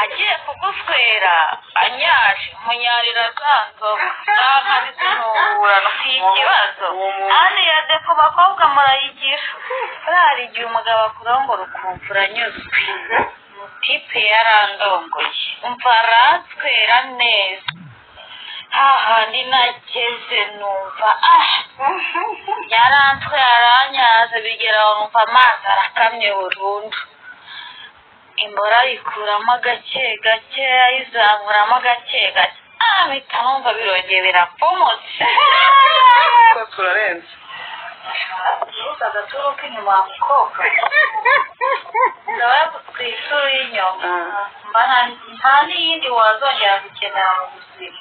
agiye kuguswera anyaje munyarira zanzo zankari zinubura no kwikibazo hano yaje ku bakobwa murayigisha hari igihe umugabo akurongora ukumva uranyuzwe mutipe yarandongoye umva aranswera neza hahandi nageze numva yaranswe aranyaze bigera numva amazi arakamye burundu imbora yikuramo gake gake ayizamuramo gake gake mpita numva birongeye birapfumutse turarenze uzaza turuka inyuma wa mukobwa ndabona kutwisura y'inyuma mba nta n'iyindi wazongera gukenera mu buzima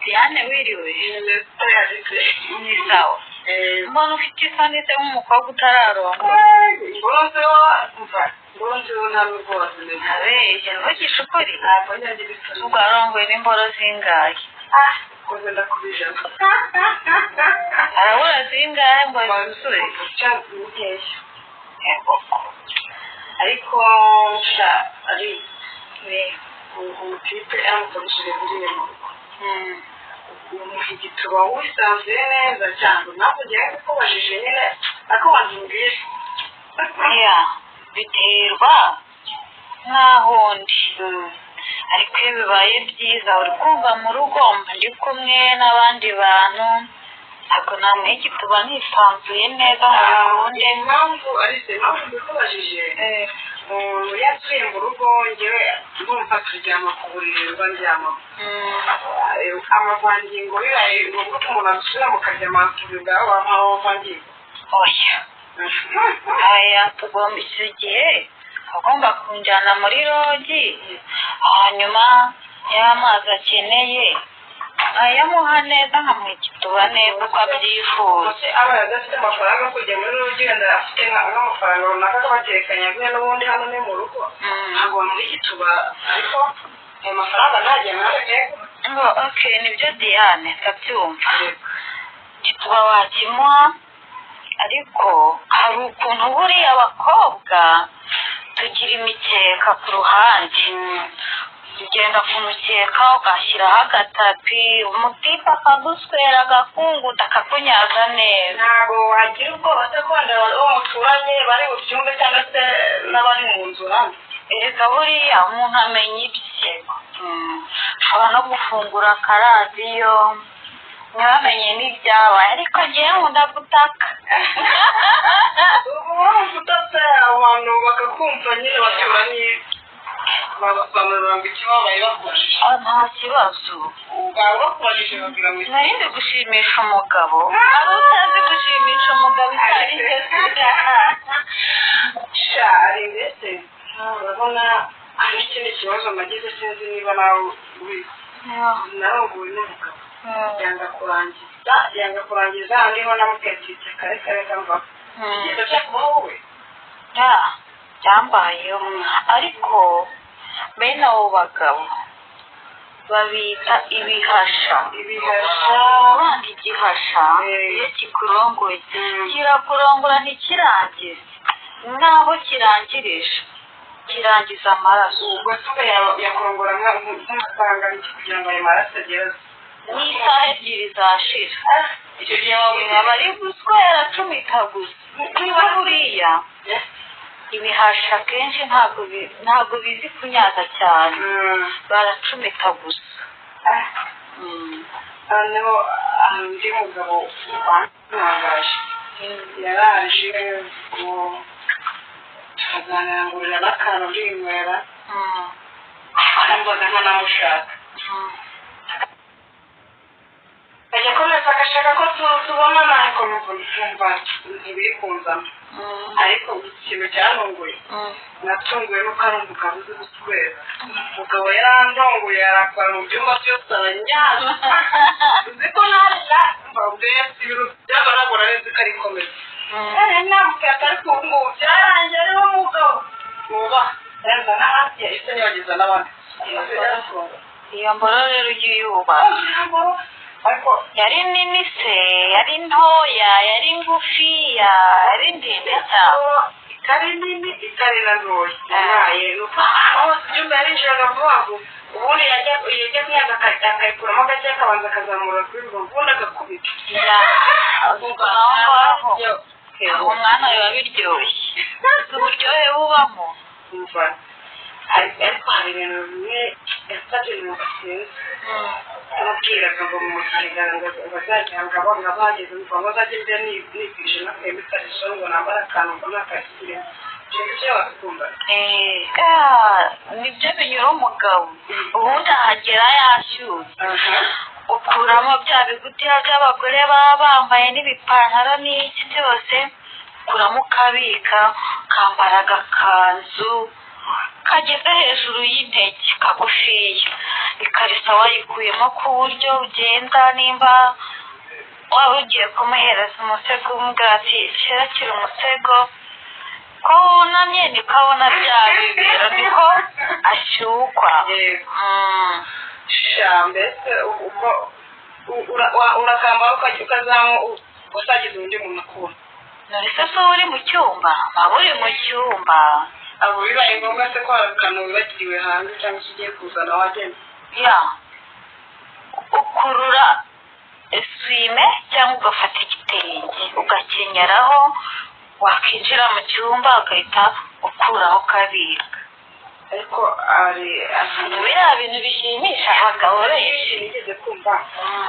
Diane wiriwe ni sawa mbona ufite isoni se nk'umukobwa utararongora mbonze wumva mbonze ntabwo rwose abeshya ntugishe ukuri ubwo arongoye n'imboro zingahe koze ndakubijana arabura zingahe ngo zisure ariko sha ari umutipe amukoresheje buriya mu umuhigituba wisanzuye neza cyane ntabwo ugiye kukubajije nyine ako wanzumbwira biterwa nkaho ndi ariko iyo bibaye byiza uri kumva mu rugo mba ndi kumwe n'abandi bantu ntabwo namuha igituba nisanzuye neza mu bikunde impamvu mbikubajije yasuye mu rugo ngewe ndumva turyama ku buriri mba ndyamamo amavangingo biraye ngombwa ko umuntu asubira mukaryama ku buriri bwawe wamuha amavangingo aya tugomba icyo gihe agomba kunjyana muri rogi hanyuma y'amazi akeneye ayamuha neza nkamuha igituba neza uko abyifuza aba adafite amafaranga yo kujya muri rogi wenda afite nk'amafaranga runaka akabatekanya guhe n'ubundi hano ni mu rugo ntabwo wamuha igituba ariko ayo mafaranga ntagiye okay nibyo Diane ndabyumva igituba wakimuha ariko hari ukuntu buriya abakobwa tugira imikeka ku ruhande ugenda ku mukeka ugashyiraho agatapi umutipe akaguswera agakunguta akakunyaza neza ntabwo wagira ubwoba se ko wenda uwo muturanye bari mu cyumba cyangwa se n'abari mu nzu hano erega buriya umuntu amenya ibye ushobora no gufungura akaradiyo ntibamenye n'ibyabaye ariko ngewe nkunda gutaka ubu utatse abantu bakakumva nyine baturanye bamuranga ikibabaye bakubajije nta kibazo ubwawe bakubajije babwira ngo nari ndi gushimisha umugabo ari utazi gushimisha umugabo itari ngeze sha ari mbese urabona hari ikindi kibazo nagize sinzi niba nawe ubizi narongowe n'umugabo yanga kurangiza ndiho namuketitse kare kare kamva igendo cyakubaho wowe byambayeho ariko bene abo bagabo babita ibihasha uranga igihasha iyo kikurongoye kirakurongora ntikirangize naho kirangirije kirangiza amaraso ubwo se yakurongora nk'amafaranga kugira ngo ayo maraso ageze n'isaha ebyiri zashira icyo gihe aba ari guswera acumita gusa niba buriya ibihasha kenshi ntabwo bizi kunyaza cyane baracumita gusa noneho undi mugabo wantangaje yaraje tukaganirangurira n'akantu ndinywera arambaga nkanamushaka ajya komeza agashaka ko tubonana ariko numva ntibiri kunzana ariko ikintu cyantunguye natunguwe nuko ari umugabo uzi guswera umugabo yarandonguye arakora mu byumba byose aranyaza uzi ko narya mbese ibintu byagaragara neza ko ari komeza ntabwo atari ku ngubu byarangiye ariwo mugabo nubaha yenda n'ahandi yahise nibageza n'abandi iyo mboro rero ujye uyubaha ariko yari nini se yari ntoya yari ngufiya yari ndende cyane itari nini itari na ntoya yabaye nuko hose ibyumba yarinjiraga vuba vuba ubundi yajya kuyaga akayikuramo gake akabanza akazamura kuri rwo ubundi agakubita umwana biba biryoshye uburyohe bubamo ariko hari ibintu bimwe yasabye mu gasinzi amubwiraga ngo mu kiganza bazajyanga ngo bageze ngo bazajye njya nibwije n'akayimikariso ngo nambara akantu ngo nakashyire ibyo wakunda nibyo binyura umugabo ubundi ahagera yashyushye ukuramo bya bigutiya by'abagore baba bambaye n'ibipantaro n'iki byose ukuramo ukabika kambara agakanzu kageze hejuru y'intege kagufiya ikarisa wayikuyemo ku buryo ugenda nimba waba ugiye kumuhereza umusego umubwira ati kirakira umusego ko wunamye niko abona bya bibero niko ashyukwa mbese urakambara ukazamu usagize undi muntu akura none se so uri mu cyumba waba uri mu cyumba abo bibaye ngombwa se ko hari akantu wibagiriwe hanze cyangwa se ugiye kuzana wagenda ukurura eswime cyangwa ugafata igitenge ugakenyeraho wakinjira mu cyumba ugahita ukuraho kabika ariko ari biriya bintu bishimisha abagabo benshi nigeze kumva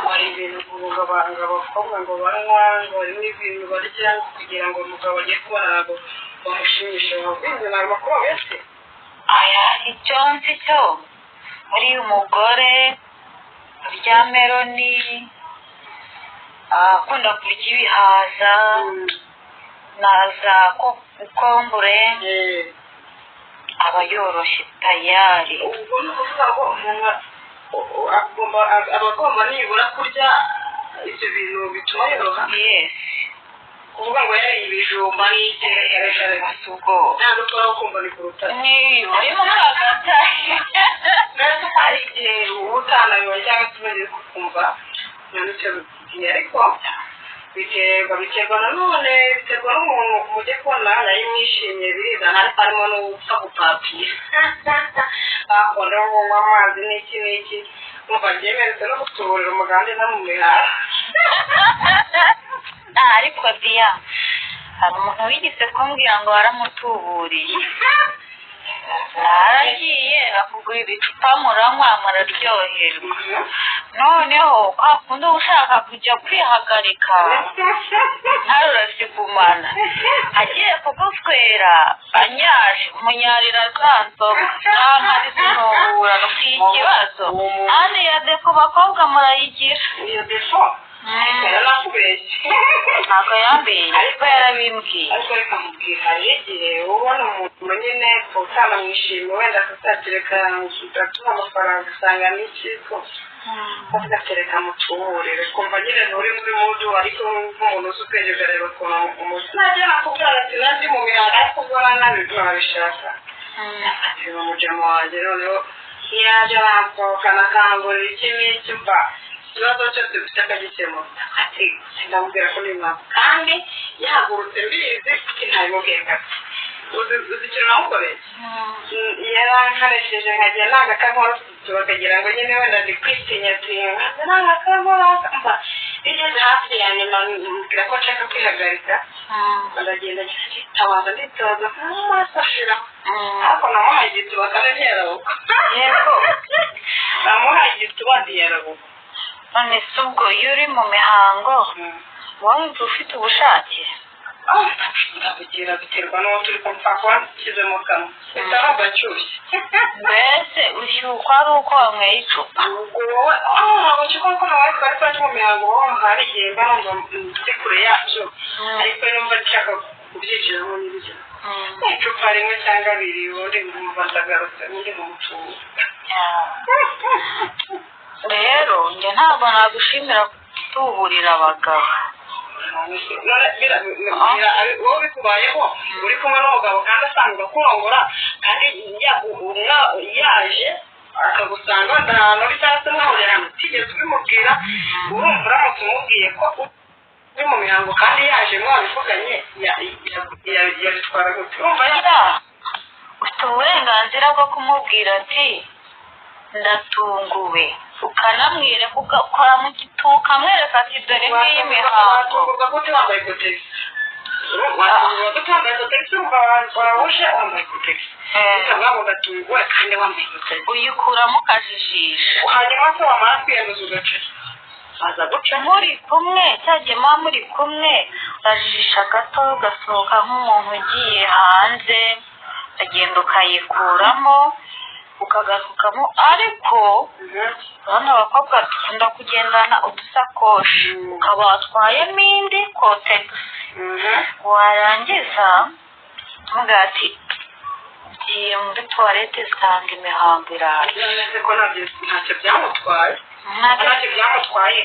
hari ibintu kuvuga abanga abakobwa ngo banywa ngo hari n'ibintu barya kugira ngo umugabo agiye kubona ntabwo bamushimisha babwinze ntabwo bakobwa bese icyo nzi cyo muri umugore urya meloni akunda kurya ibihaza na za kokombure aba yoroshye tayari ubwo ni ukuvuga ngo umuntu abagomba nibura kurya ibyo bintu bituma yoroha kuvuga ngo yari ibijumba n'itegereje ubwo nta n'utwara kumva ni kuruta uri mu kagata ndetse hari igihe uba utanabiwe cyangwa se umaze kumva nta n'icyo bikwiye ariko biterwa nanone biterwa n'umuntu mujye kubona nayo mwishimye birizana ariko harimo n'upfa gupapira bakunda kunywa amazi n'iki umva byemeretse no gutuburira umugande no mu mihara ariko diya hari umuntu wigeze kumbwira ngo waramutuburiye naragiye akugura ibicupa muranywa muraryoherwa noneho kwa kundi ushaka kujya kwihagarika ntarurasigumana agiye kugutwera anyaje umunyarira za nzoga nkari zinuhura no ikibazo hano iyo defo bakobwa murayigira iyo defo yarakubeshye ntabwo yambeye ariko yarabimbwiye ariko reka mubwira hari igihe ubona umuntu nyine utanamwishimiye wenda akazatereka ugatuma amafaranga usanga n'ikiko ugatereka mutuburire kumva nyine nturi muri mudu ariko nk'umuntu uzi ubwenge ukareba ukuntu umuntu najya nakubwira ati nandi mu mihaga ariko ubona nabishaka afatiwe umujama wanjye noneho iyo yaje arasohokana akangurira iki n'iki mva ikibazo cyose ufite akagikemura ati ndamubwira ko nimwaka kandi yahagurutse mbizi ntabimubwiye gato uzi ikintu namukoreye yarankaresheje nkagira n'agakankora bakagira ngo nyine wenda ndi kwitinyatinya n'agakankora mba bigeze hafi ya nyuma mbwira ko nshaka kwihagarika ndagenda tabanza nditoza nk'amaso ashira ariko namuhaye igituba kandi ntiyarabuka yego namuhaye igituba ntiyarabuka none se ubwo iyo uri mu mihango wumva ufite ubushake ndabugira biterwa n'uwo turi kumva ko washyize mu kanwa bitaba gashyushye mbese ushyukwa ari uko wanyweye icupa ubwo wowe ntabwo nshyukwa ko nawe twari twaje mu mihango wowe hari igihe mba numva ndi kure yabyo ariko numva nshaka kubyinjiramo n'ibyo icupa rimwe cyangwa abiri ubundi nkumva ndagarutse undi mu mutungo rero njye ntabwo nagushimira kutuburira abagabo wowe bikubayeho uri kumwe n'umugabo kandi asanga kurongora kandi yaje akagusanga wenda ahantu uri cyangwa se mwahurira ahantu utigeze ubimubwira urumva uramutse umubwiye ko uri mu mihango kandi yaje mwabivuganye yabitwara gute urumva ufite uburenganzira bwo kumubwira ati ndatunguwe ukanamwereka ugakora mu gitutu ukamwereka ati dore ngiyi mihango watungurwa gute wambaye kotegisi watungurwa gute wambaye kotegisi wumva warahuje wambaye kotegisi cyangwa ngo ugatunguwe kandi wambaye kotegisi uyikuramo ukajijisha hanyuma se wamara kwiyemeza ugaca aza guca muri kumwe cyagiye muba muri kumwe urajijisha gato ugasohoka nk'umuntu ugiye hanze ukagenda ukayikuramo ukagarukamo ariko hano abakobwa dukunda kugendana udusakoshi ukaba watwayemo indi kotegisi warangiza uvuga ati ngiye muri tuwarete zitanga imihango iraje none ko ntacyo byamutwaye ntacyo byamutwaye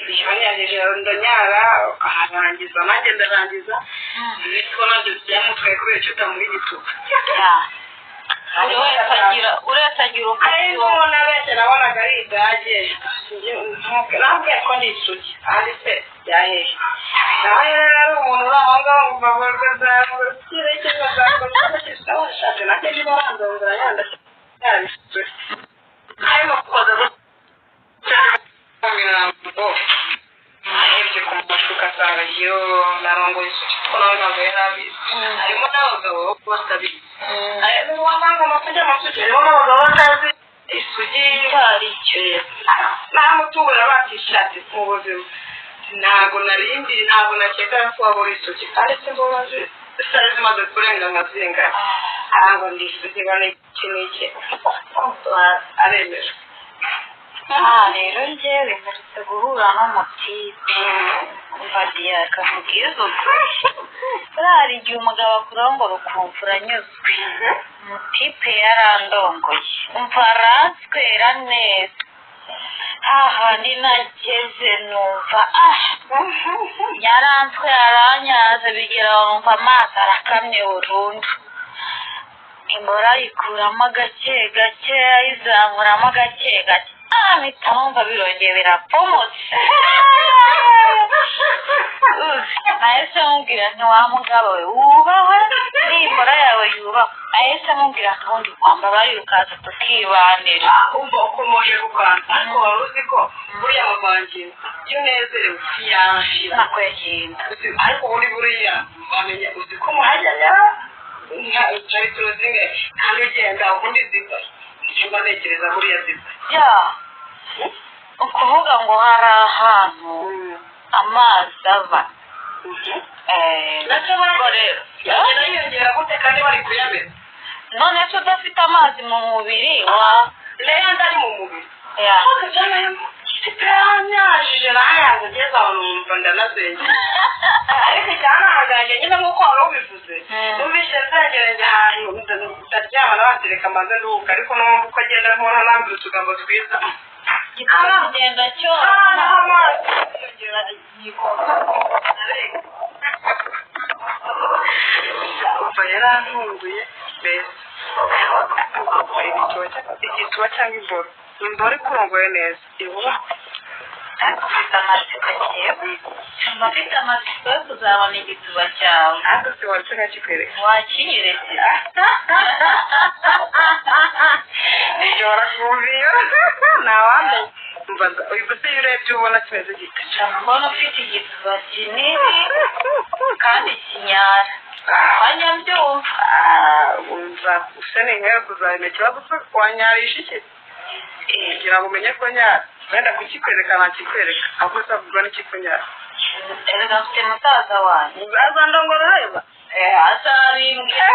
ndanyara arangiza nanjye ndarangiza ariko nabyo byamutwaye kubera icyo utamuha igituba uretse agira umuti wo nabeshye nabonaga ari idage nabwiye ko ni isugi ahari se byahehe nawe rero ari umuntu uri aho ngaho ngo mbavorwe zagura kirekeza zagura cyangwa washatse nanjye niba wandongora yanda yabisugi arimo kukoza arebye ku mashuka asanga yo narongoye isugi kuko nawe ntabwo yari abizi harimo n'abagabo bose abizi harimo wamanga amasugi harimo n'abagabo batazi isugi icyo ari cyo namutubura batishatse mu buzima ntabwo nakeka ko wabura isugi kandi simbabazi zitari zimaze kurenga nka zingana ntabwo ndi isugi bane iki n'iki aremera rero njyewe mperutse guhura n'umutipe mbadiye akamubwiza ukuri hari igihe umugabo akurongora ukumva uranyuzwe umutipe yarandongoye umva aranswera neza hahandi nageze numva yaranswe aranyaze bigera numva amazi arakamye burundu imbora ayikuramo gake gake ayizamuramo gake gake mpita numva birongeye birapomotse nahise mubwira nti wa mugabo we wubahwe n'imbora yawe yubahwe nahise mubwira ntundi kwambara ukaza tukibanira umva ukomoje gukanda ariko wari uzi ko buriya mu bangingo iyo unezerewe yashira nako yagenda ariko buriya wamenya uzi ko muhajya cyari turuzinge kandi ugenda ubundi ziva nimba ntekereza buriya ziva ukuvuga ngo hari ahantu amazi ava nacyo yagenda yiyongera gute kandi bari kuyamena none se udafite amazi mu mubiri rero ndari mu mubiri yanyajije nayanze ugeze aho numva ndanasenge ariko icyanahaganje nyine nk'uko wari ubivuze numvise nzengereje ahantu ndaryama nabatereka amaze nduhuka ariko numva uko agenda nkora nambira utugambo twiza kugenda cyo amazi yongera yikonga umva yarantunguye mbese igituba cyangwa imboro imboro ikurongoye neza ibuba afite amatsiko agiye afite amatsiko yo kuzabona igituba cyawe ariko si waretse nkakikwereka wakinyeretse nijora kumviyo ntawamenya mbaza uyu gusa iyo urebye ubona kimeze gite mbona ufite igituba kinini kandi kinyara wanyabyumva wumva usa n'inkwere kuzabona ikibazo wanyarisha iki kugira ngo umenye ko nyara wenda kukikwereka ntakikwereka ahubwo usabwa n'ikikunyara erega mfite musaza wanjye musaza ndongora ureba azabimbwira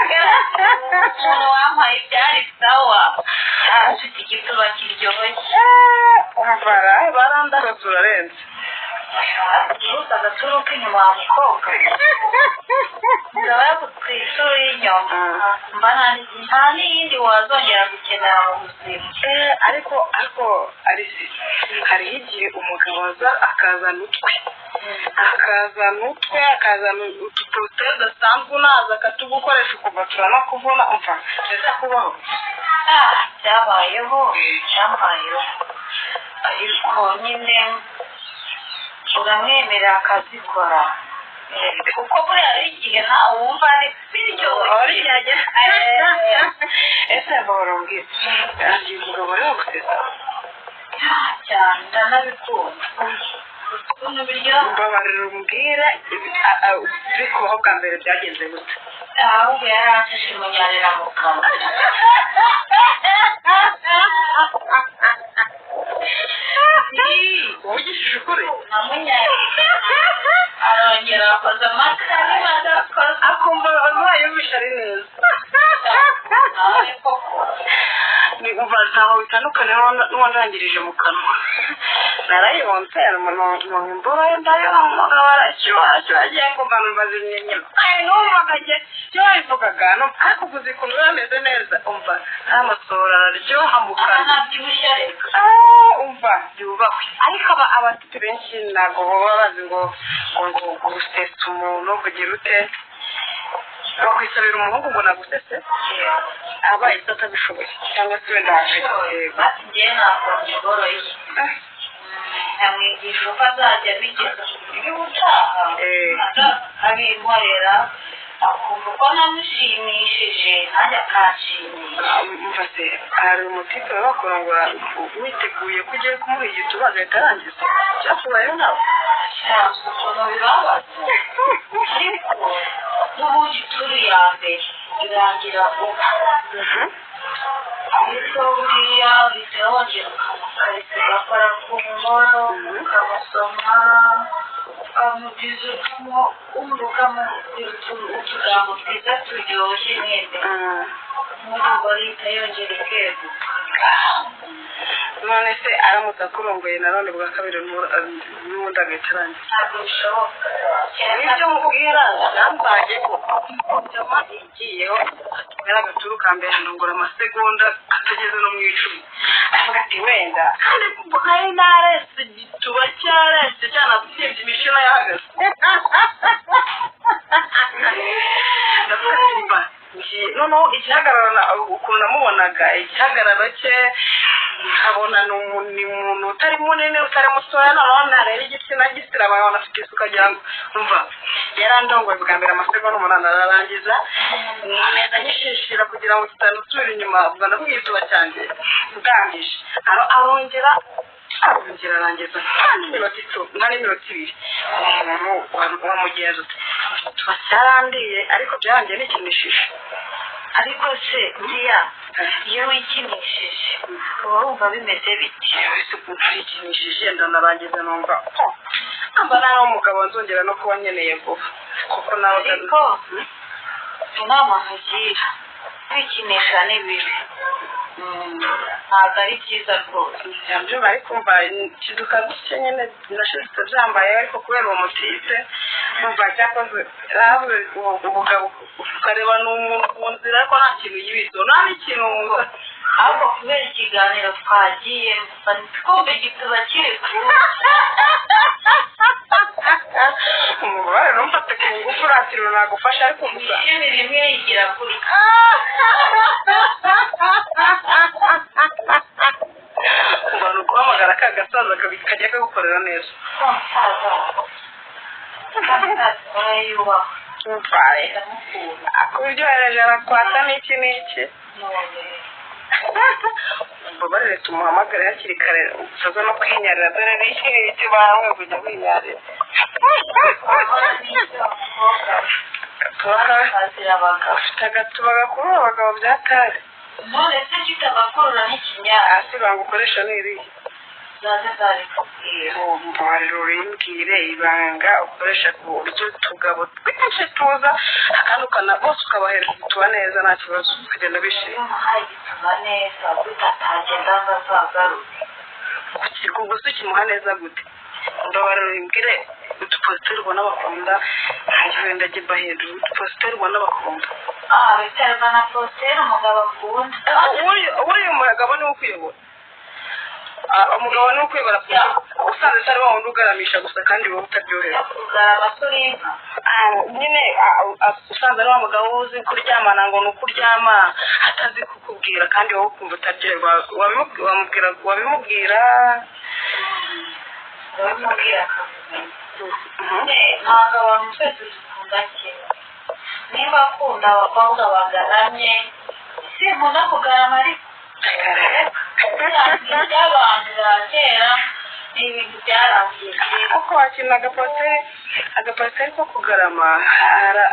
umuntu wampaye ibyari sawa afite igituba kiryoshye umva barandakoze urarenze gusa agaturuka inyuma wa mukobwa ngaba yagutwisura inyuma mba nta n'iyindi wazongera gukenera mu buzima ariko arisi hariho igihe umugabo aza akazana akazana utuporoteye udasanzwe unaza akatugukoresha ukuva turanakuvuna umva ndetse kubaho byabayeho ariko nyine uramwemerera akazikora kuko buriya ari igihe ntawe wumva ari biryoshye ese mbahora mbwira yarangiye umugabo rero gusesa cyane ndanabikunda mbabarira umbwire turi kubaho bwa mbere byagenze gute ahubwo yaranshije munyarira mu kanwa uvugishije ukuri namunyarira arongera akoze amata niba akoze akumva abaye yumvisha ari neza ni umva ntaho bitandukanye n'uwandangirije mu kanwa narayibonse mu mboro ndayumvaga barashyuhashyuha agiye kumva numvaza imyenyero numvaga njye iyo wabivugaga ariko uzi ukuntu biba bimeze neza umva n'amasohoro araryoha mu kanwa ntabyibushye reka umva byubahwe ariko abafite benshi ntabwo baba bazi ngo gusesa umuntu kugira ute bakwisabira umuhungu ngo nagusese abaye atabishoboye cyangwa se wenda bati njyewe ntabwo mboroye nkamwigisha uko azajya abigeza iyo utaha abinkorera akumva uko namushimishije nanjye akanshimisha umva se hari umutipe bakurangura witeguye ko ugiye kumuha igituba agahita arangiza cyakubayeho nawe ukuntu bibabaza ariko n'ubundi turi ya mbere irangira ubu ariko buriya uhita wongera ukamukarisa ugakora ku ngoro ukamusoma ukamugiza ukamubwira utugambo twiza turyoshye mwembe n'ubwo leta yongera ikeguka none se aramutse akurongoye nanone bwa kabiri n'ubundi agahita arangiza ntabwo bishoboka ibyo mubwira byambaye ko nyuma igiyeho atubwira agaturu ka mbere ndongora amasegonda atageze no mu 10 avuga ati wenda kandi kuko hari narese gituba cyarese cyanapfibye imishino yahagaze ndavuga ati noneho igihagarara ukuntu namubonaga igihagararo cye nkabona ni umuntu utari munini utari mutoya noneho ntareba igitsina gisira abana afite isuka agira ngo umva yarandongoye bwa mbere amasegonda 8 ararangiza neza nyishishira kugira ngo kitanusubira inyuma ubwo ndavuga igituba cyanjye ndangije arongera arangiza n'iminota 2 umuntu wamugenza ute twasarandiye ariko byanjye n'ikinishije ariko se buriya iyo wikinishije uba wumva bimeze biti wese ukuntu wikinishije ndanarangiza numva amba nawe umugabo nzongera no kuba nkeneye vuba kuko nawe ariko inama nkugira kwikinisha ni bibi ntabwo ari byiza rwose byumva ariko mva kiduka gutya nyine nashitse byambaye ariko kubera uwo mutipe mva cyakoze rawe ubugabo ukareba n'umuntu mu nzira ariko nta kintu yibizo nta n'ikintu ahubwo kubera ikiganiro twagiye twumva igituba kiri umubare numfate ku ngufu urakira nagufasha ariko gusa ishami rimwe rigira kuri abantu guhamagara ka gasaza kajya kagukorera neza akuryohereje arakwata n'iki mbabarire tumuhamagare hakiri kare utaza no kwinyarira dore n'iki bamwe kujya winyarira afite agatuba gakuru abagabo byatari none se kitabakurura n'ikinyara hasi bangukoresha n'iriya mbabarire urimbwire ibanga ukoresha ku buryo tugabo twinshi tuza akandukana bose ukabahereza igituba neza nta kibazo ukagenda bishimye igituba neza bitatagenda azagaruke gusa ukimuha neza gute mbabarire urimbwire udupositeri ubona bakunda ntajya wenda ajya bahindura udupositeri ubona bakunda biterwa na positeri umugabo akunda uriya umugabo niwe ukuyobora umugabo ni ukwibara usanze atari wa wundi ugaramisha gusa kandi wowe utaryohera ugarama turi inka nyine usanze ari wa mugabo uzi kuryamana ngo ni ukuryama atazi kukubwira kandi wowe ukumva utaryoherwa wabimubwira ntabwo abantu twese dukunda kimwe niba akunda abakobwa bagaramye sinkunda kugarama ariko iby'abantu ba kera ni ibintu byarangiye kuko wakina agapasiteri ko kugarama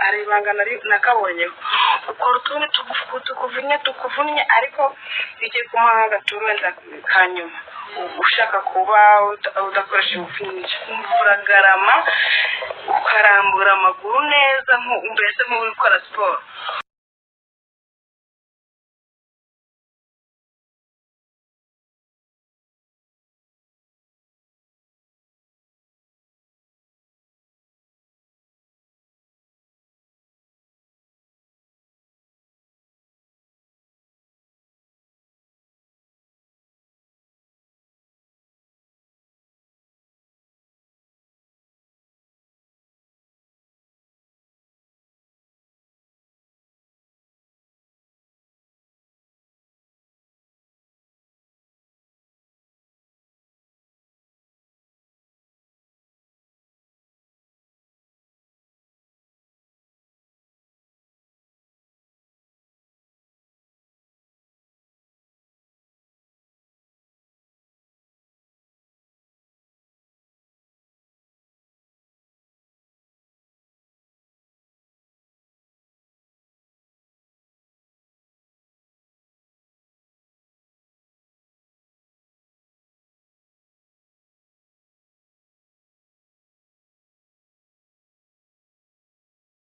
hari ibanga nakabonyeho ukora utundi tukuvunnye ariko bigiye kumuha agaturu wenda kanyuma ushaka kuba udakoresha ingufu nyinshi uragarama ukarambura amaguru neza mbese nk'uri gukora siporo